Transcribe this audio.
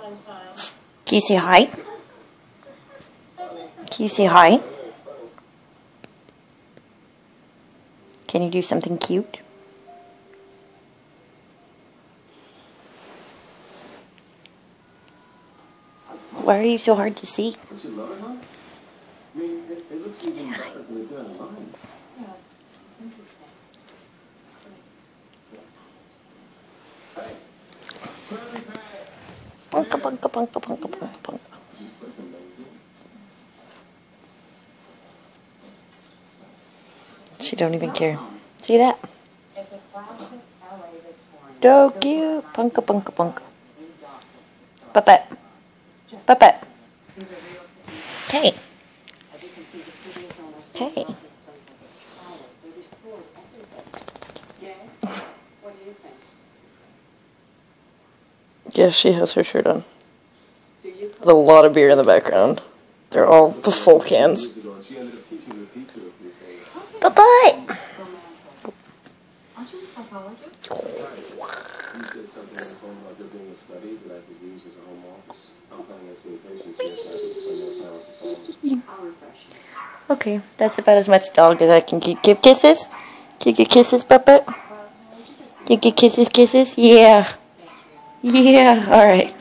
Can you say hi? Can you say hi? Can you do something cute? Why are you so hard to see? Say hi. Punka, punka, punka, punka, punka, punka. She don't even care. See that? So cute. Punka, punka, punka. Puppet. Puppet. Hey. Hey. Yeah, she has her shirt on. With a lot of beer in the background. They're all full cans. Bye-bye! Okay, that's about as much dog as I can give kisses. Can you give kisses, Puppet? Can you give kisses? Yeah. Yeah, alright.